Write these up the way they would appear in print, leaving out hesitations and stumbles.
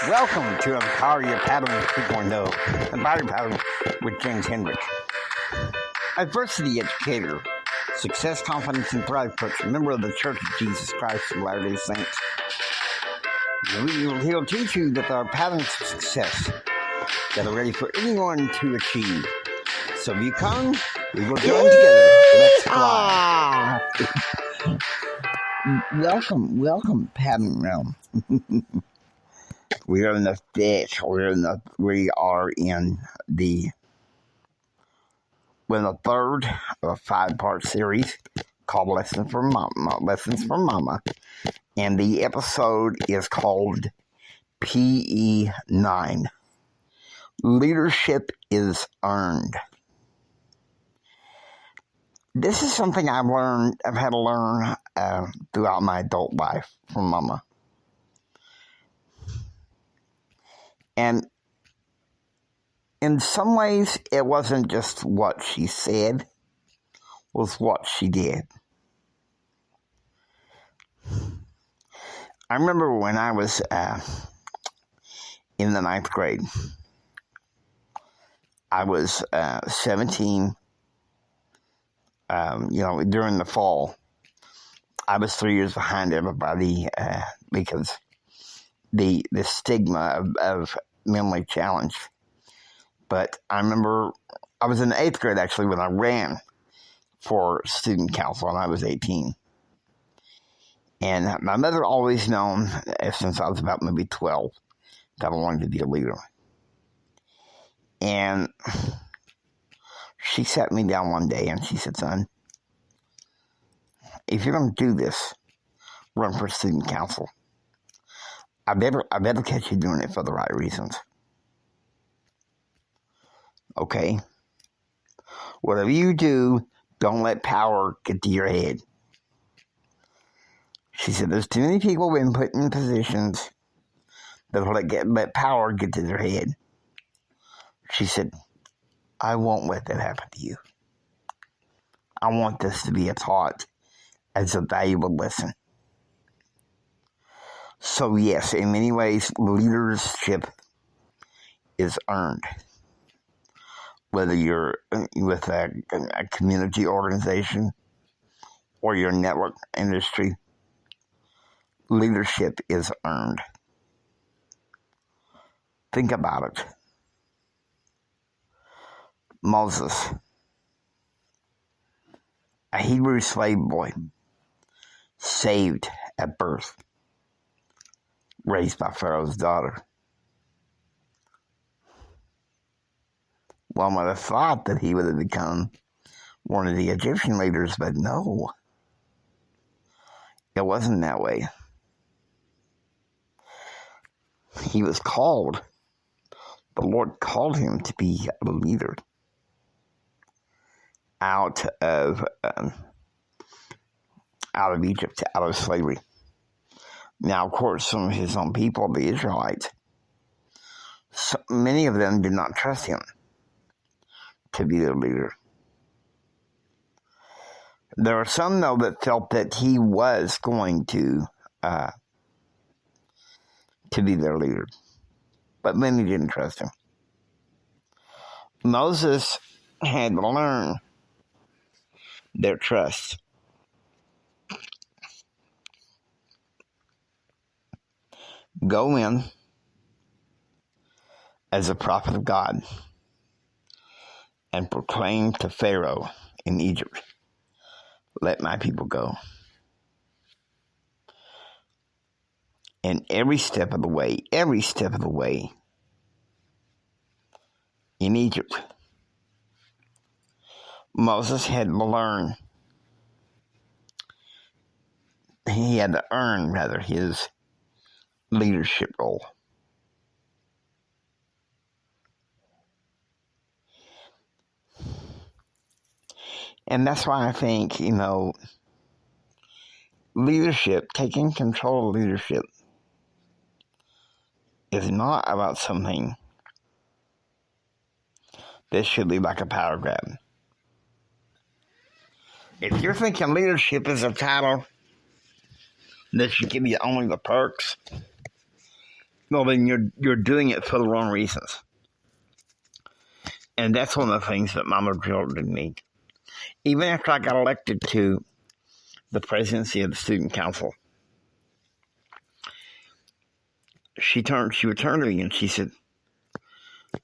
Welcome to Empower Your Pattern 2.0, Empower Your Pattern with James Hendrick. Adversity educator, success, confidence, and thrive coach, member of the Church of Jesus Christ of Latter-day Saints. He'll teach you that there are patterns of success that are ready for anyone to achieve. So if you come, we will join together. Let's fly. Welcome, Pattern Realm. We are in the fifth. We are in the third of a 5-part series called Lessons from Mama. And the episode is called PE9. Leadership is earned. This is something I've had to learn throughout my adult life from Mama. And in some ways, it wasn't just what she said, it was what she did. I remember when I was in the 9th grade. I was 17. During the fall, I was 3 years behind everybody because the stigma of mentally challenged. But I remember I was in the 8th grade actually when I ran for student council, and I was 18. And my mother always known, since I was about maybe 12, that I wanted to be a leader. And she sat me down one day and she said, "Son, if you're going to do this, run for student council, I better catch you doing it for the right reasons. Okay? Whatever you do, don't let power get to your head." She said, "There's too many people being put in positions that let power get to their head." She said, "I won't let that happen to you. I want this to be taught as a valuable lesson." So yes, in many ways, leadership is earned. Whether you're with a community organization or your network industry, leadership is earned. Think about it. Moses, a Hebrew slave boy, saved at birth, raised by Pharaoh's daughter. One would have thought that he would have become one of the Egyptian leaders, but no, it wasn't that way. He was called. The Lord called him to be a leader out of Egypt, out of slavery. Now, of course, some of his own people, the Israelites, many of them did not trust him to be their leader. There were some, though, that felt that he was going to be their leader, but many didn't trust him. Moses had to learn their trust. Go in as a prophet of God and proclaim to Pharaoh in Egypt, "Let my people go." And every step of the way in Egypt, Moses had to learn. He had to earn, his leadership role. And that's why I think, leadership, taking control of leadership, is not about something that should be like a power grab. If you're thinking leadership is a title that should give you only the perks, well, then you're doing it for the wrong reasons. And that's one of the things that Mama drilled in me. Even after I got elected to the presidency of the student council, she would turn to me and she said,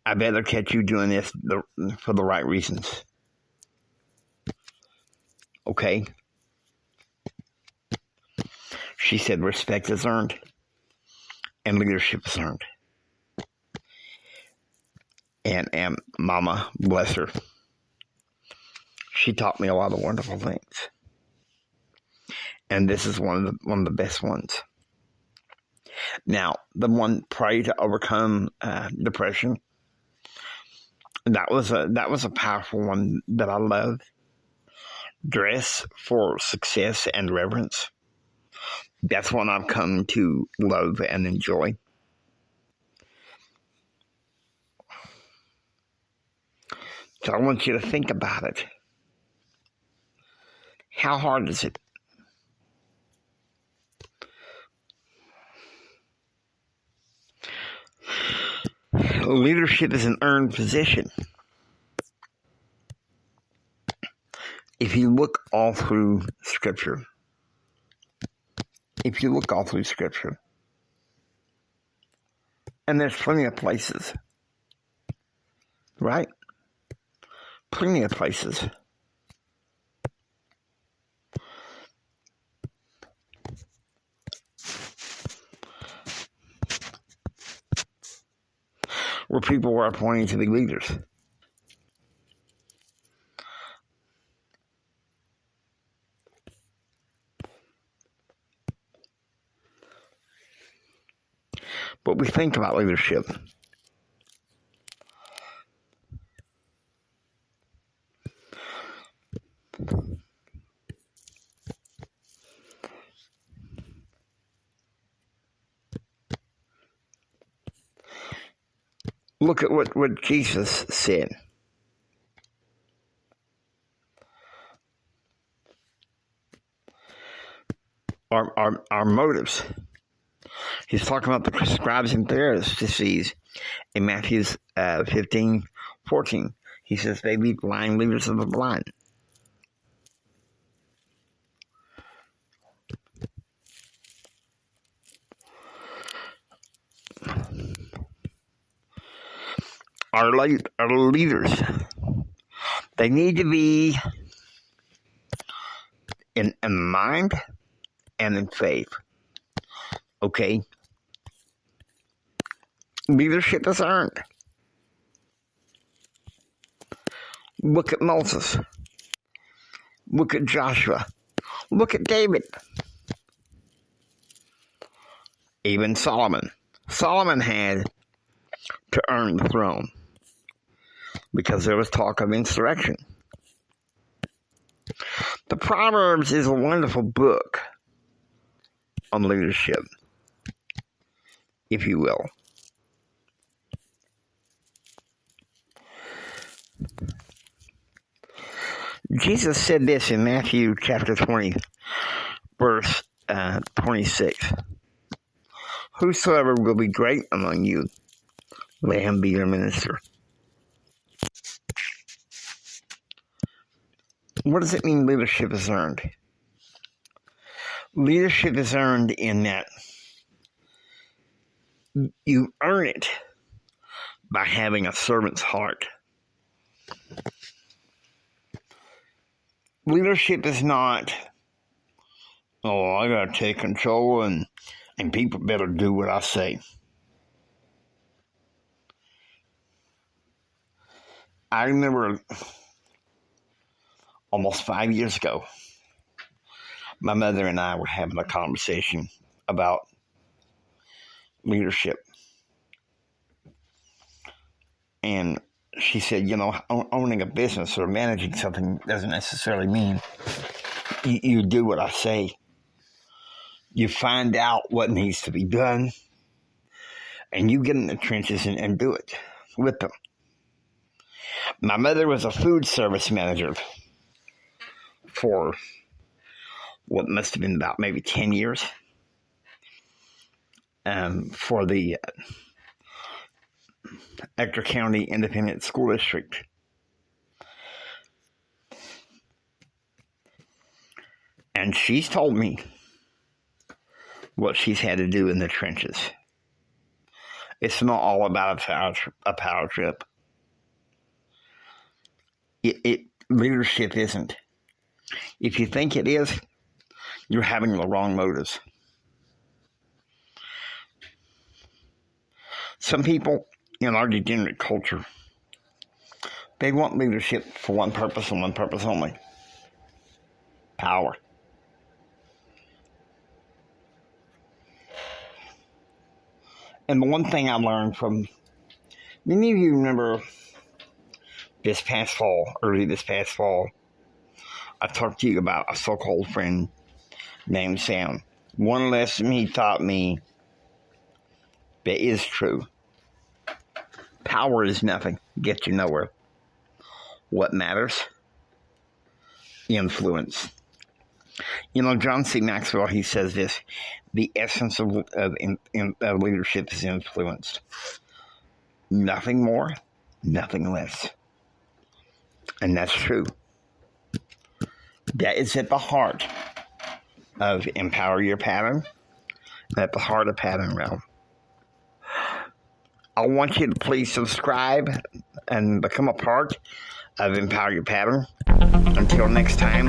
I better catch you doing this for the right reasons. Okay? She said, respect is earned and leadership is earned. And Mama, bless her, she taught me a lot of wonderful things. And this is one of the best ones. Now, the one, pray to overcome depression. That was a powerful one that I love. Dress for success and reverence. That's one I've come to love and enjoy. So I want you to think about it. How hard is it? Leadership is an earned position. If you look all through Scripture, and there's plenty of places, right? Plenty of places. Where people were appointed to be leaders. But we think about leadership. Look at what Jesus said. Our motives. He's talking about the scribes and Pharisees in Matthew 15:14. He says they lead blind leaders of the blind. Our leaders, they need to be in mind and in faith. Okay? Leadership is earned. Look at Moses. Look at Joshua. Look at David. Even Solomon. Solomon had to earn the throne because there was talk of insurrection. The Proverbs is a wonderful book on leadership, if you will. Jesus said this in Matthew chapter 20, verse 26. Whosoever will be great among you, let him be your minister. What does it mean leadership is earned? Leadership is earned in that you earn it by having a servant's heart. Leadership is not, oh, I gotta take control and people better do what I say. I remember almost 5 years ago, my mother and I were having a conversation about leadership. And she said, owning a business or managing something doesn't necessarily mean you do what I say. You find out what needs to be done, and you get in the trenches and do it with them. My mother was a food service manager for what must have been about maybe 10 years. for the Ector County Independent School District. And she's told me what she's had to do in the trenches. It's not all about a power trip. Leadership isn't. If you think it is, you're having the wrong motives. Some people in our degenerate culture, they want leadership for one purpose and one purpose only: power. And the one thing I learned from, many of you remember early this past fall, I talked to you about a so-called friend named Sam. One lesson he taught me that is true: power is nothing, gets you nowhere. What matters? Influence. John C. Maxwell, he says this: the essence of leadership is influenced. Nothing more, nothing less. And that's true. That is at the heart of Empower Your Pattern, at the heart of Pattern Realm. I want you to please subscribe and become a part of Empower Your Pattern. Until next time,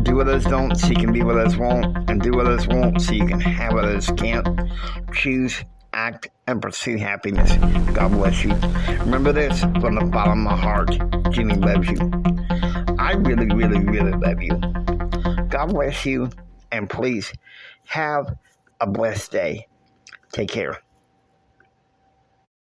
do what others don't so you can be what others won't, and do what others won't so you can have what others can't. Choose, act, and pursue happiness. God bless you. Remember this from the bottom of my heart: Jimmy loves you. I really, really, really love you. God bless you, and please have a blessed day. Take care.